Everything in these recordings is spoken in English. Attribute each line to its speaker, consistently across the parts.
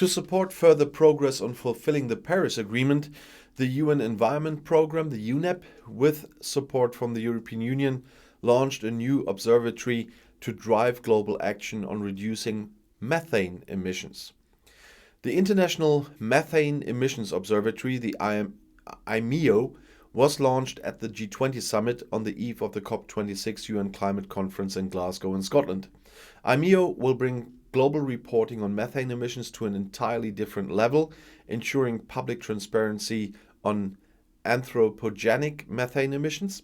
Speaker 1: To support further progress on fulfilling the Paris Agreement, the UN Environment Programme, the UNEP, with support from the European Union, launched a new observatory to drive global action on reducing methane emissions. The International Methane Emissions Observatory, the IMEO, was launched at the G20 summit on the eve of the COP26 UN climate conference in Glasgow in Scotland. IMEO will bring global reporting on methane emissions to an entirely different level, ensuring public transparency on anthropogenic methane emissions,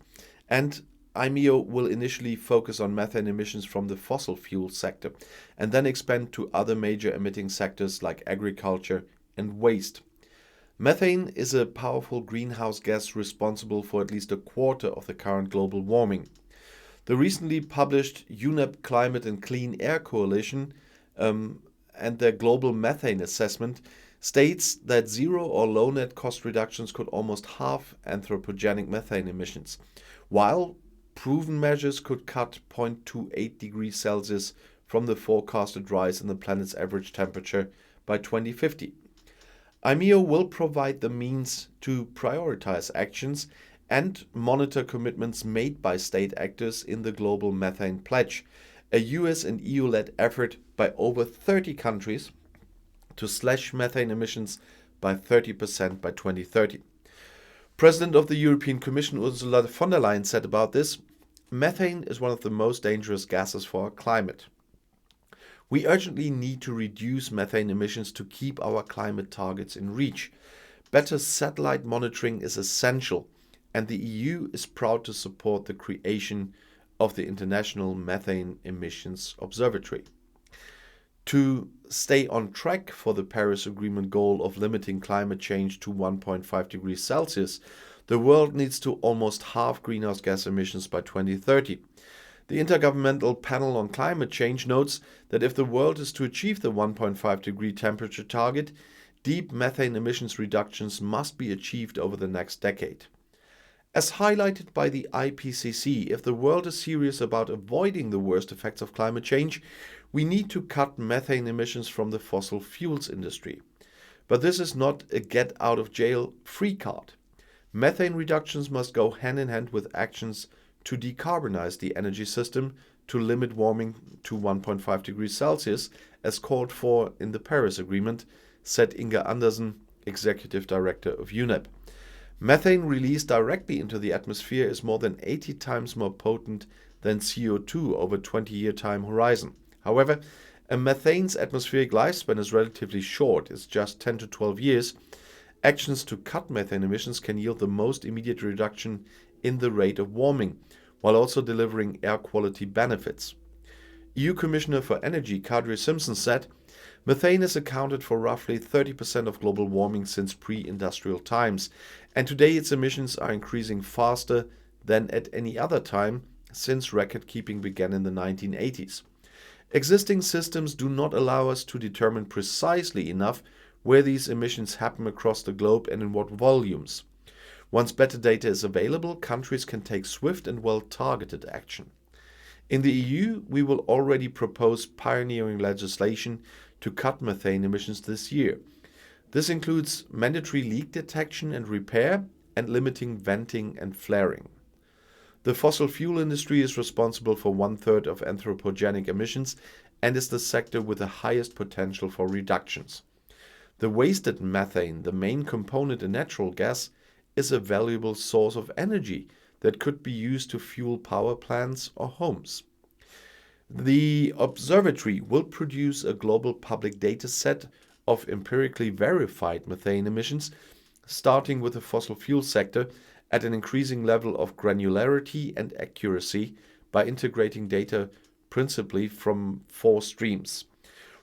Speaker 1: and IMEO will initially focus on methane emissions from the fossil fuel sector and then expand to other major emitting sectors like agriculture and waste. Methane is a powerful greenhouse gas responsible for at least a quarter of the current global warming. The recently published UNEP Climate and Clean Air Coalition and their global methane assessment states that zero or low net cost reductions could almost halve anthropogenic methane emissions, while proven measures could cut 0.28 degrees Celsius from the forecasted rise in the planet's average temperature by 2050. IMEO will provide the means to prioritize actions and monitor commitments made by state actors in the Global Methane Pledge, a US and EU-led effort by over 30 countries to slash methane emissions by 30% by 2030. President of the European Commission Ursula von der Leyen said about this, "Methane is one of the most dangerous gases for our climate. We urgently need to reduce methane emissions to keep our climate targets in reach. Better satellite monitoring is essential, and the EU is proud to support the creation of the International Methane Emissions Observatory." To stay on track for the Paris Agreement goal of limiting climate change to 1.5 degrees Celsius, the world needs to almost halve greenhouse gas emissions by 2030. The Intergovernmental Panel on Climate Change notes that if the world is to achieve the 1.5 degree temperature target, deep methane emissions reductions must be achieved over the next decade. As highlighted by the IPCC, if the world is serious about avoiding the worst effects of climate change, we need to cut methane emissions from the fossil fuels industry. But this is not a get-out-of-jail-free card. Methane reductions must go hand in hand with actions to decarbonize the energy system to limit warming to 1.5 degrees Celsius, as called for in the Paris Agreement, said Inga Andersen, Executive Director of UNEP. Methane released directly into the atmosphere is more than 80 times more potent than CO2 over a 20-year time horizon. However, a methane's atmospheric lifespan is relatively short, it's just 10 to 12 years. Actions to cut methane emissions can yield the most immediate reduction in the rate of warming, while also delivering air quality benefits. EU Commissioner for Energy Kadri Simpson said, "Methane has accounted for roughly 30% of global warming since pre-industrial times, and today its emissions are increasing faster than at any other time since record keeping began in the 1980s. Existing systems do not allow us to determine precisely enough where these emissions happen across the globe and in what volumes. Once better data is available, countries can take swift and well-targeted action. In the EU, we will already propose pioneering legislation to cut methane emissions this year. This includes mandatory leak detection and repair and limiting venting and flaring. The fossil fuel industry is responsible for 1/3 of anthropogenic emissions and is the sector with the highest potential for reductions. The wasted methane, the main component in natural gas, is a valuable source of energy that could be used to fuel power plants or homes. The observatory will produce a global public data set of empirically verified methane emissions, starting with the fossil fuel sector at an increasing level of granularity and accuracy by integrating data principally from 4 streams.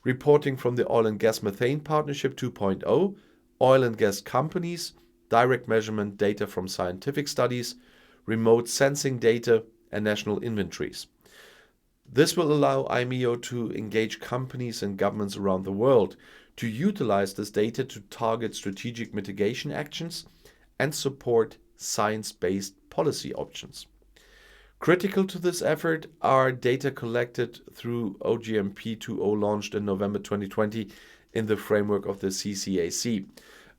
Speaker 1: Reporting from the Oil and Gas Methane Partnership 2.0, oil and gas companies, direct measurement data from scientific studies, remote sensing data, and national inventories. This will allow IMEO to engage companies and governments around the world to utilize this data to target strategic mitigation actions and support science-based policy options. Critical to this effort are data collected through OGMP 2.0 launched in November 2020, in the framework of the CCAC.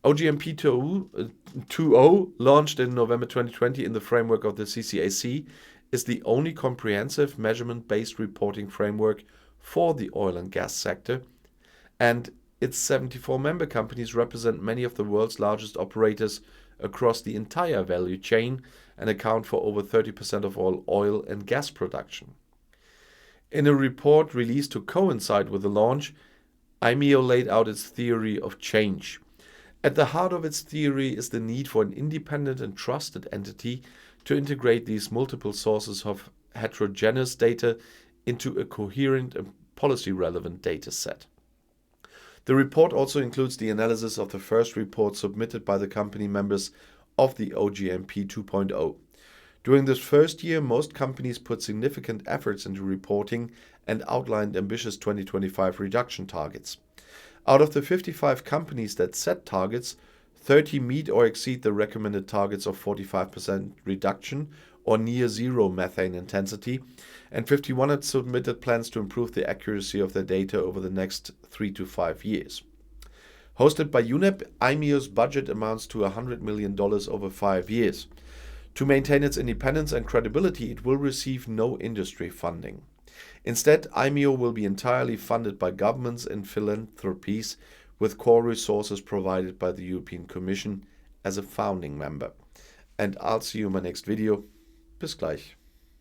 Speaker 1: OGMP 2.0, launched in November 2020 in the framework of the CCAC, is the only comprehensive measurement-based reporting framework for the oil and gas sector, and its 74 member companies represent many of the world's largest operators across the entire value chain and account for over 30% of all oil and gas production. In a report released to coincide with the launch, IMEO laid out its theory of change. At the heart of its theory is the need for an independent and trusted entity to integrate these multiple sources of heterogeneous data into a coherent and policy-relevant data set. The report also includes the analysis of the first report submitted by the company members of the OGMP 2.0. During this first year, most companies put significant efforts into reporting and outlined ambitious 2025 reduction targets. Out of the 55 companies that set targets, 30 meet or exceed the recommended targets of 45% reduction or near zero methane intensity, and 51 had submitted plans to improve the accuracy of their data over the next 3 to 5 years. Hosted by UNEP, IMEO's budget amounts to $100 million over 5 years. To maintain its independence and credibility, it will receive no industry funding. Instead, IMEO will be entirely funded by governments and philanthropies, with core resources provided by the European Commission as a founding member. And I'll see you in my next video. Bis gleich.